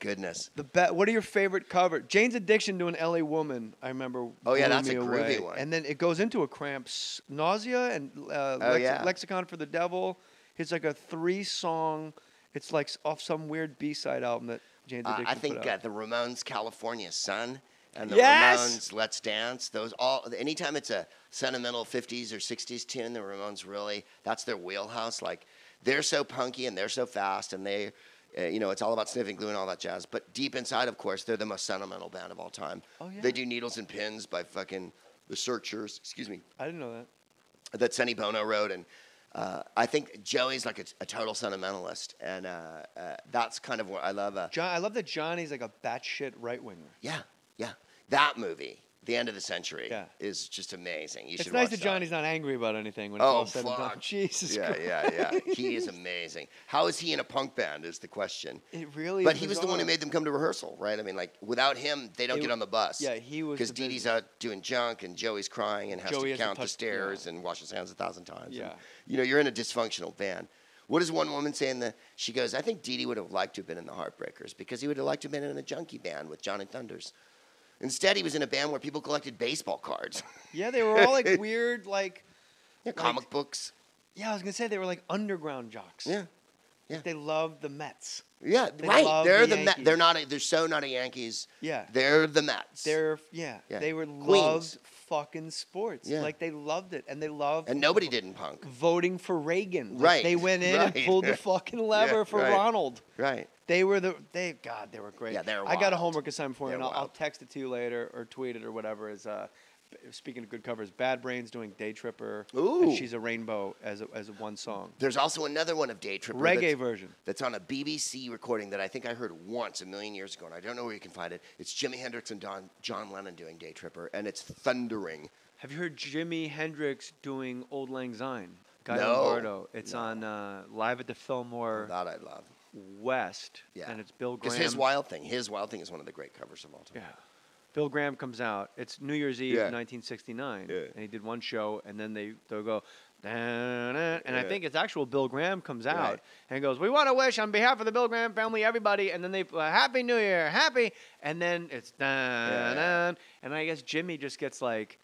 goodness. What are your favorite cover? Jane's Addiction doing L.A. Woman, I remember. Oh, yeah, that's a blew me groovy away. one. And then it goes into a Cramps, Nausea and Lexicon for the Devil. It's like a 3-song. It's like off some weird B-side album that Jane's Addiction I think put out. the Ramones' California Sun and the Yes! Ramones' Let's Dance. Anytime it's a sentimental 50s or 60s tune, the Ramones really, that's their wheelhouse. Like, they're so punky and they're so fast and they, it's all about sniffing glue and all that jazz. But deep inside, of course, they're the most sentimental band of all time. Oh, yeah. They do Needles and Pins by fucking The Searchers. Excuse me. I didn't know that. That Sonny Bono wrote. And I think Joey's like a total sentimentalist. And that's kind of what I love. I love that Johnny's like a batshit right-winger. Yeah. That movie, The End of the Century, is just amazing. You should watch nice that Johnny's not angry about anything when it's all said and done. Jesus Christ. Yeah. He is amazing. How is he in a punk band is the question. It really But is he was the bizarre. one who made them come to rehearsal, right? I mean, like, without him, they don't get on the bus. Yeah, he was. Because Dee Dee's out doing junk and Joey's crying and has to count the stairs and wash his hands 1,000 times. Yeah. And, you're in a dysfunctional band. What does one woman say she goes, I think Dee Dee would have liked to have been in the Heartbreakers because he would have liked to have been in a junkie band with Johnny Thunders. Instead, he was in a band where people collected baseball cards. Yeah, they were all like weird, comic books. Yeah, I was gonna say they were like underground jocks. Yeah. Like they loved the Mets. Yeah, They right. loved They're the the Yankees. They're so not a Yankees. Yeah. They're the Mets. They were Queens. loved fucking sports. Yeah. Like they loved it, and they loved. And nobody did in punk. Voting for Reagan. Like, Right. they went in and pulled the fucking lever for Ronald. Right. They were they were great. Yeah, they were I got a wild. homework assignment for you, and They're I'll wild. text it to you later or tweet it or whatever. Speaking of good covers, Bad Brains doing Day Tripper. Ooh. And She's a Rainbow as a one song. There's also another one of Day Tripper. Reggae version. That's on a BBC recording that I think I heard once a million years ago, and I don't know where you can find it. It's Jimi Hendrix and John Lennon doing Day Tripper, and it's thundering. Have you heard Jimi Hendrix doing Old Lang Syne? Guy No. Lombardo. It's on Live at the Fillmore That I love. West. Yeah. And it's Bill Graham. Because His Wild Thing is one of the great covers of all time. Yeah. Bill Graham comes out. It's New Year's Eve, Yeah. 1969. Yeah. And he did one show, and then they'll go, "Da-na," and I think it's actual Bill Graham comes out Right. and goes, "We want to wish on behalf of the Bill Graham family, everybody," and then they, "Happy New Year, happy," and then it's, "Da-na," and I guess Jimmy just gets like,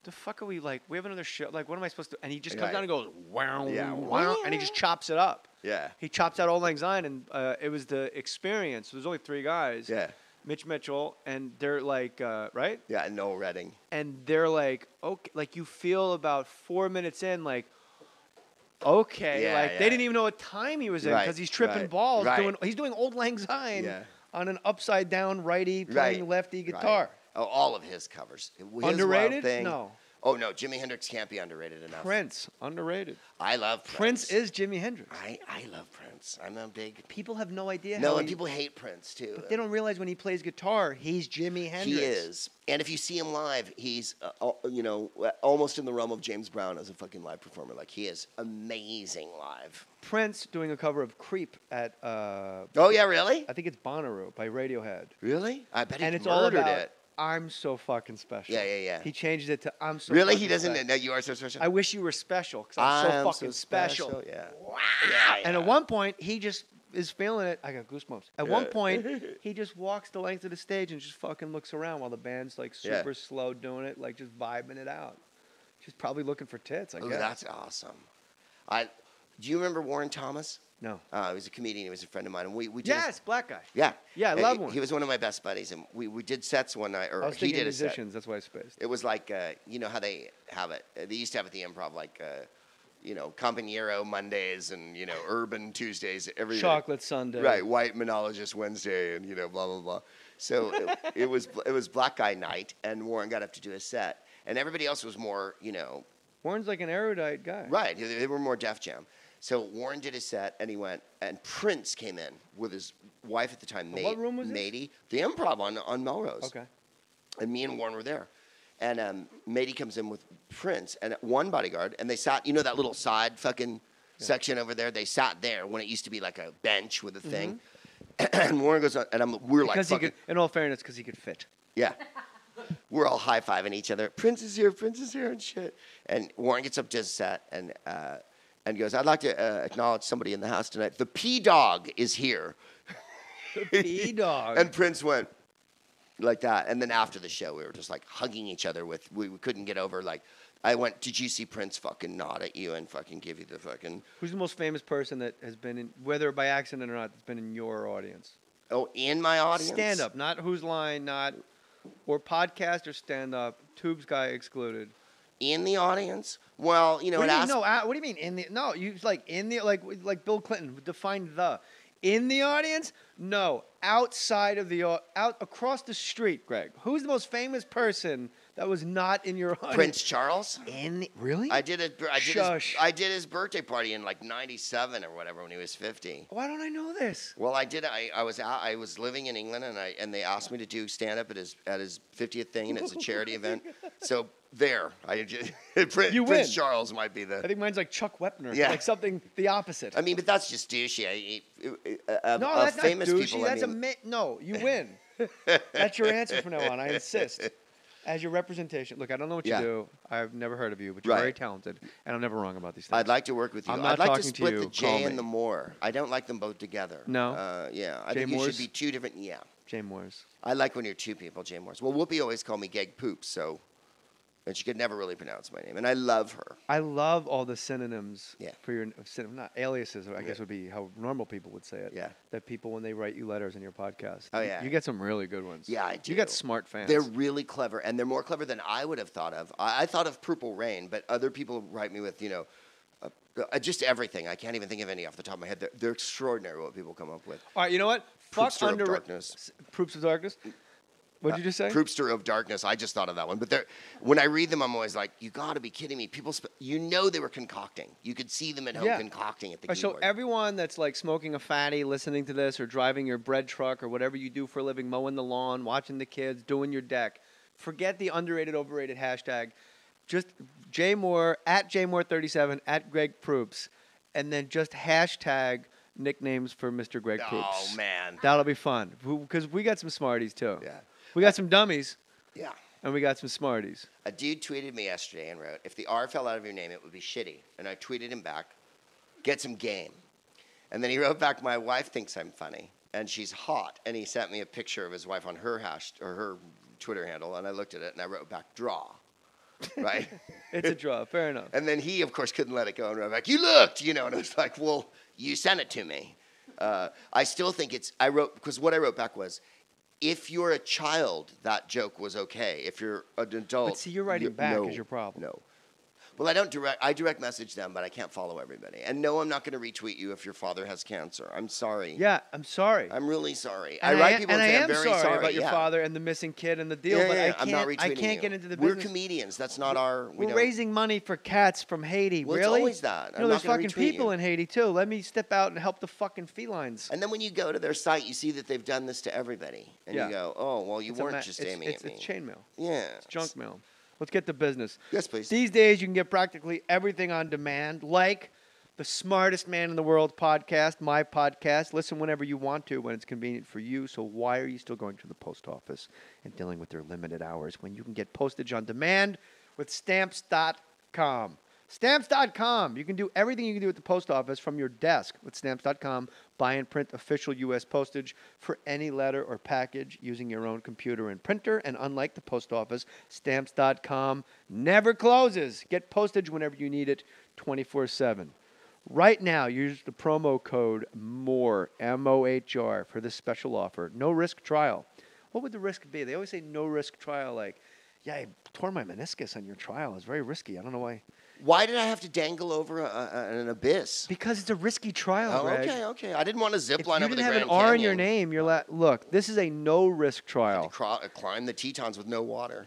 the fuck are we like? We have another show. Like, what am I supposed to? And he just comes down and goes, "Wow, Yeah. wow," and he just chops it up. Yeah. He chops out Old Lang Syne, and it was the Experience. There's only 3 guys. Yeah. Mitch Mitchell, and they're like, right? Yeah, and Noel Redding. And they're like, okay, like you feel about 4 minutes in, like, okay, Yeah, like yeah. they didn't even know what time he was in Right, because he's tripping right, balls. right. He's doing Old Lang Syne Yeah. on an upside down righty playing Right, lefty right. guitar. Oh, all of his covers. His Wild Underrated? Thing. No. Oh, no. Jimi Hendrix can't be underrated enough. Prince, underrated. I love Prince Prince. is Jimi Hendrix. I love Prince. I'm a big... People have no idea. No, how and he, people hate Prince, too. but they don't realize when he plays guitar, he's Jimi Hendrix. He is. And if you see him live, he's, almost in the realm of James Brown as a fucking live performer. Like, he is amazing live. Prince doing a cover of "Creep" at Oh, yeah, really? I think it's Bonnaroo by Radiohead. Really? I bet he And it's murdered all about it. "I'm so fucking special." Yeah. He changed it to "I'm so." Really? fucking He doesn't... special. No, you are so special? I wish you were special because I'm so I'm fucking special. Yeah. Wow. Yeah. And at one point, he just is feeling it. I got goosebumps. At one point, he just walks the length of the stage and just fucking looks around while the band's like super slow doing it, like just vibing it out. Just probably looking for tits, I Oh, guess. that's awesome. Do you remember Warren Thomas? No. He was a comedian. He was a friend of mine. And we did Yes, black guy. Yeah. Yeah, I love Warren. He was one of my best buddies. And we did sets one night. Or I was he thinking did a set. musicians. That's why I spaced. It was like, you know how they have it. They used to have at the Improv like, Compañero Mondays and, Urban Tuesdays. Every Chocolate Sunday. Right. White Monologist Wednesday and, blah, blah, blah. So it was black guy night. And Warren got up to do a set. And everybody else was more, Warren's like an erudite guy. Right. They were more Def Jam. So Warren did his set, and he went, and Prince came in with his wife at the time, What room was this? Matey, the Improv on Melrose. Okay. And me and Warren were there. And Matey comes in with Prince and one bodyguard, and they sat, that little side fucking section over there? They sat there when it used to be like a bench with a thing. And Warren goes on, and we're like Because fucking... in all fairness, because he could fit. Yeah. We're all high-fiving each other. Prince is here, and shit. And Warren gets up to his set, and goes, "I'd like to acknowledge somebody in the house tonight. The P-Dog is here." Pee dog. And Prince went like that. And then after the show, we were just like hugging each other we couldn't get over like, I went, did you see Prince fucking nod at you and fucking give you the fucking... Who's the most famous person that has been in, whether by accident or not, that's been in your audience? Oh, in my audience? Stand up, not Whose Line, not, or podcast or stand up, Tubes guy excluded. In the audience? Well, you know, What do you mean in the, no, you like in the, like Bill Clinton defined the. In the audience? No. Outside of the, out across the street, Greg. Who's the most famous person that was not in your audience? Prince Charles? Really? I did his birthday party in like 97 or whatever when he was 50. Why don't I know this? Well, I did. I was living in England and they asked me to do stand up at his 50th thing, and it's a charity event. So there, Prince Charles might be the. I think mine's like Chuck Wepner. Yeah. Like something the opposite. I mean, but that's just douchey. No, that's not famous douchey. people. That's no, you win. That's your answer from now on. I insist. As your representation. Look, I don't know what you do. I've never heard of you, but you're very talented, and I'm never wrong about these things. I'd like to work with you. I'm not I'd like talking to split to you. the J and the Mohr. I don't like them both together. No? Yeah. I Jay think you Moores? should be two different. Yeah. Jay Moore's. I like when you're two people, Jay Moores. Well, Whoopi always called me Geg Poops, so. And she could never really pronounce my name, and I love her. I love all the synonyms Yeah. for your not aliases. I guess would be how normal people would say it. Yeah. That people when they write you letters in your podcast. Oh, yeah. You get some really good ones. Yeah, I do. You got smart fans. They're really clever, and they're more clever than I would have thought of. I thought of Purple Rain, but other people write me with, just everything. I can't even think of any off the top of my head. They're extraordinary what people come up with. All right, you know what? Proopster of Darkness. Proops of Darkness? What did you just say? Proopster of Darkness. I just thought of that one. But when I read them, I'm always like, you got to be kidding me. People, they were concocting. You could see them at home concocting at the keyboard. So everyone that's like smoking a fatty, listening to this, or driving your bread truck, or whatever you do for a living, mowing the lawn, watching the kids, doing your deck, forget the underrated, overrated hashtag. Just Jay Mohr, at JayMohr37, at Greg Proops, and then just hashtag nicknames for Mr. Greg Proops. Oh, man. That'll be fun. Because we got some smarties, too. Yeah. We got some dummies. Yeah. And we got some smarties. A dude tweeted me yesterday and wrote, if the R fell out of your name, it would be shitty. And I tweeted him back, get some game. And then he wrote back, my wife thinks I'm funny, and she's hot. And he sent me a picture of his wife on her her Twitter handle, and I looked at it, and I wrote back, draw. Right? It's a draw. Fair enough. And then he, of course, couldn't let it go and wrote back, you looked, and I was like, well, you sent it to me. I still think because what I wrote back was, if you're a child, that joke was okay. If you're an adult... But see, you're writing back is your problem. No. Well, I direct message them, but I can't follow everybody. And no, I'm not going to retweet you if your father has cancer. I'm sorry. Yeah, I'm sorry. I'm really sorry. And I write people and say, I'm very sorry about your father and the missing kid and the deal, but I'm not retweeting I can't you. get into the business. We're comedians. That's not our... We're raising money for cats from Haiti. Well, really? It's always that. There's fucking people in Haiti, too. Let me step out and help the fucking felines. And then when you go to their site, you see that they've done this to everybody. And you go, oh, well, you weren't just aiming at me. It's chain mail. Yeah. It's junk mail. Let's get to business. Yes, please. These days, you can get practically everything on demand, like the Smartest Man in the World podcast, my podcast. Listen whenever you want to, when it's convenient for you. So why are you still going to the post office and dealing with their limited hours when you can get postage on demand with Stamps.com? Stamps.com. You can do everything you can do at the post office from your desk with Stamps.com. Buy and print official U.S. postage for any letter or package using your own computer and printer. And unlike the post office, Stamps.com never closes. Get postage whenever you need it, 24/7. Right now, use the promo code MOHR, M-O-H-R, for this special offer. No risk trial. What would the risk be? They always say no risk trial, like, yeah, I tore my meniscus on your trial. It's very risky. I don't know why. Why did I have to dangle over an abyss? Because it's a risky trial, Greg. Okay. I didn't want to zip line over the Grand Canyon. If you didn't have an R in your name, look, this is a no-risk trial. Climb the Tetons with no water.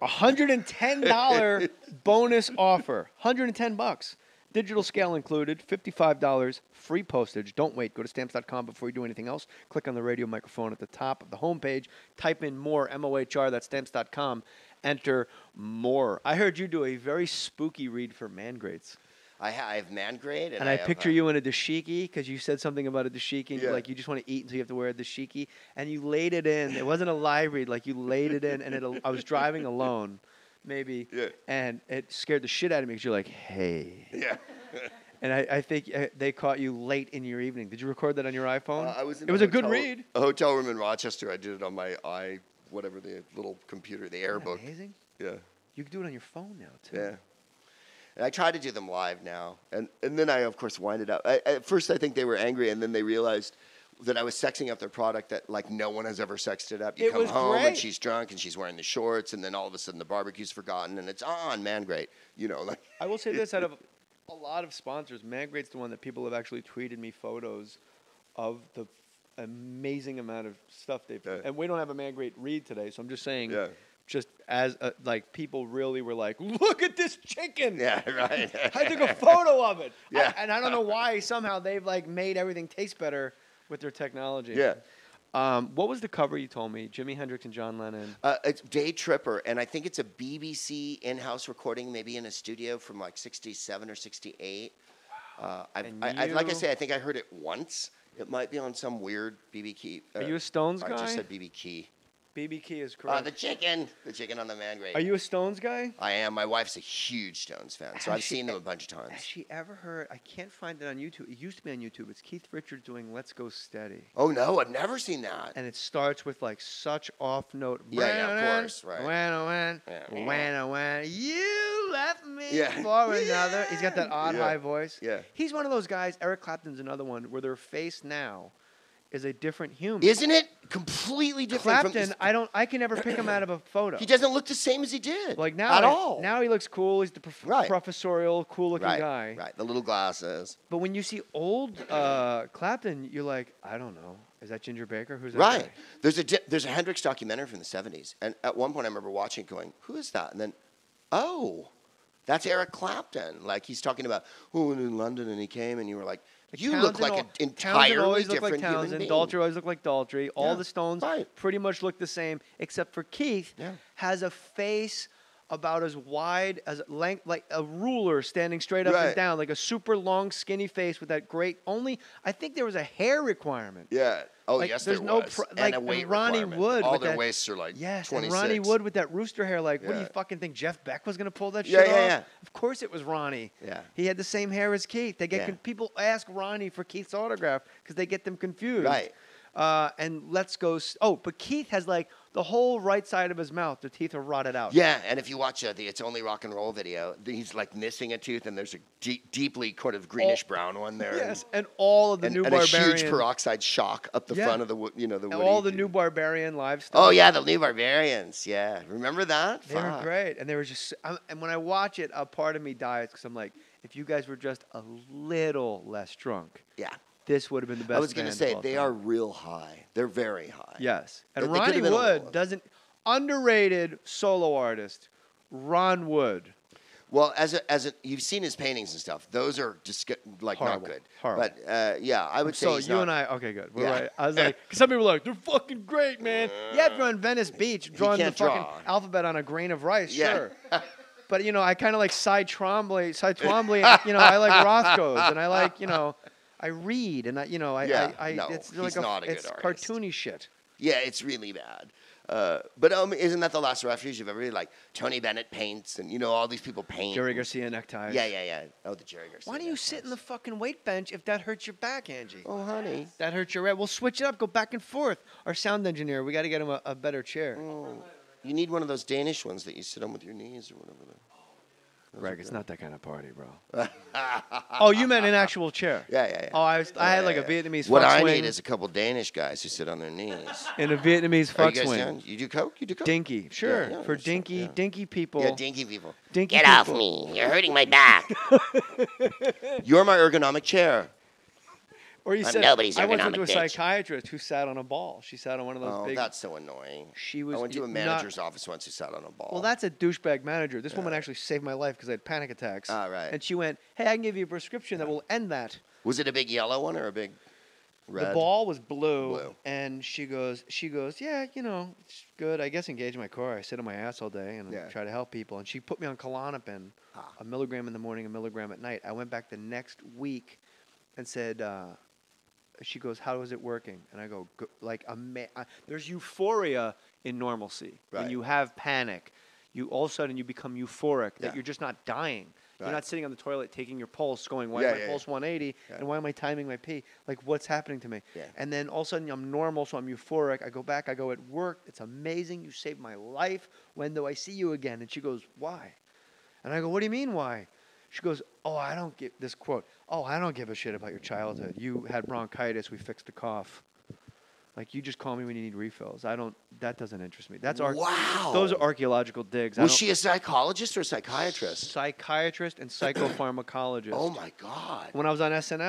$110 bonus offer. $110. Digital scale included, $55, free postage. Don't wait. Go to Stamps.com before you do anything else. Click on the radio microphone at the top of the homepage. Type in MOHR, M-O-H-R, that's Stamps.com. Enter MOHR. I heard you do a very spooky read for Mangrates. I have Mangrate. And I picture you in a dashiki because you said something about a dashiki. And you just want to eat until you have to wear a dashiki. And you laid it in. It wasn't a live read. Like, you laid it in. And I was driving alone, maybe. Yeah. And it scared the shit out of me because you're like, hey. Yeah. And I think they caught you late in your evening. Did you record that on your iPhone? I was in it was a good read. a hotel room in Rochester. I did it on my whatever the little computer, the Isn't that AirBook. amazing? Yeah. You can do it on your phone now, too. Yeah. And I try to do them live now. And then I, of course, wind it up. At first, I think they were angry, and then they realized that I was sexing up their product that, like, no one has ever sexed it up. You come home, and she's drunk, and she's wearing the shorts, and then all of a sudden the barbecue's forgotten, and it's on, man, great. You know, like. I will say this, out of a lot of sponsors, Man Great's the one that people have actually tweeted me photos of the amazing amount of stuff they've done. And we don't have a Man Great read today, so I'm just saying, just as, like, people really were like, look at this chicken. Yeah, right. I took a photo of it. Yeah. And I don't know why somehow they've, like, made everything taste better with their technology. Yeah. What was the cover you told me? Jimi Hendrix and John Lennon. It's Day Tripper, and I think it's a BBC in-house recording, maybe in a studio from like 67 or 68. Like I say, I think I heard it once. It might be on some weird BB Key. Are you a Stones guy? I just said BB Key. BB Key is correct. The chicken on the Man Great. Are you a Stones guy? I am. My wife's a huge Stones fan, so I've seen them a bunch of times. Has she ever heard? I can't find it on YouTube. It used to be on YouTube. It's Keith Richards doing "Let's Go Steady." Oh no, I've never seen that. And it starts with like such off note. Yeah, of course, right. When you left me for another. He's got that odd high voice. Yeah. He's one of those guys. Eric Clapton's another one where their face now is a different human. Isn't it? Completely different. Clapton, I can never pick him out of a photo. He doesn't look the same as he did. Like now, at all. Now he looks cool. He's the professorial, cool-looking guy. Right, the little glasses. But when you see old Clapton, you're like, I don't know. Is that Ginger Baker? Who's that Right. guy? There's a Hendrix documentary from the 70s, and at one point I remember watching it going, who is that? And then, oh, that's Eric Clapton. Like he's talking about, in London, and he came, and you were like, you look like an entirely different human being. Daltrey always looked like Daltrey. All the Stones pretty much look the same, except for Keith has a face about as wide as length, like a ruler standing straight up and down, like a super long, skinny face with that great. I think there was a hair requirement. Yeah. Oh, like, yes, there's there no was. like and a weight Ronnie requirement. Wood. All with their that, waists are like 26. and Ronnie Wood with that rooster hair. Like, what do you fucking think? Jeff Beck was gonna pull that shit off? Yeah. Of course it was Ronnie. Yeah. He had the same hair as Keith. They get people ask Ronnie for Keith's autograph because they get them confused. Right. And let's go. But Keith has like the whole right side of his mouth. The teeth are rotted out. Yeah, and if you watch the It's Only Rock and Roll video, he's like missing a tooth, and there's a deeply kind of greenish brown one there. Yes, and all of the new Barbarian. And a huge peroxide shock up the front of the the woody. All the new Barbarian live stuff. Oh yeah, the new Barbarians. Yeah, remember that? They were great, and they were just. And when I watch it, a part of me dies because I'm like, if you guys were just a little less drunk. Yeah. This would have been the best. I was going to say, they are real high. They're very high. Yes. And Ronnie Wood underrated solo artist, Ron Wood. Well, you've seen his paintings and stuff. Those are just like horrible. Not good. Horrible. But I would say so he's you not. And I, okay, good. We're right. I was like, because some people are like, they're fucking great, man. Yeah, if you're on Venice Beach drawing the fucking alphabet on a grain of rice, sure. But I kind of like Cy Twombly. And, I like Rothko's, and I like I read, and it's like it's cartoony shit. Yeah, it's really bad. But isn't that the last refuge you've ever read? Like Tony Bennett paints, and all these people paint. Jerry Garcia neckties. Yeah. Oh, the Jerry Garcia. Why do you sit in the fucking weight bench if that hurts your back, Angie? Oh, honey. That hurts your head. We'll switch it up. Go back and forth. Our sound engineer, we got to get him a better chair. Oh, you need one of those Danish ones that you sit on with your knees or whatever. Greg, it's not that kind of party, bro. Oh, you meant an actual chair? Yeah. Oh, I had like a Vietnamese What fuck I swing. need is a couple Danish guys who sit on their knees. In a Vietnamese fuck you guys swing. Down? You do coke? You do coke? Dinky, sure. Yeah, for dinky people. Yeah, dinky people. Get off me. You're hurting my back. You're my ergonomic chair. Or you said, I went to a psychiatrist who sat on a ball. She sat on one of those big... Oh, that's so annoying. I went to a manager's office once who sat on a ball. Well, that's a douchebag manager. This woman actually saved my life because I had panic attacks. Ah, right. And she went, hey, I can give you a prescription that will end that. Was it a big yellow one or a big red? The ball was blue. And she goes, yeah, it's good. I guess engage my core. I sit on my ass all day and try to help people. And she put me on Klonopin, a milligram in the morning, a milligram at night. I went back the next week and said... she goes, how is it working? And I go, there's euphoria in normalcy. Right. When you have panic, all of a sudden you become euphoric, that you're just not dying. You're Right. not sitting on the toilet taking your pulse, going, why Yeah, is my pulse 180, and why am I timing my pee? Like, what's happening to me? Yeah. And then all of a sudden, I'm normal, so I'm euphoric. I go back. I go at work. It's amazing. You saved my life. When do I see you again? And she goes, why? And I go, what do you mean, why? She goes, oh, I don't give this quote. Oh, I don't give a shit about your childhood. You had bronchitis. We fixed the cough. Like, you just call me when you need refills. That doesn't interest me. Wow. Those are archaeological digs. Was she a psychologist or a psychiatrist? Psychiatrist and psychopharmacologist. Oh, my God. When I was on SNL,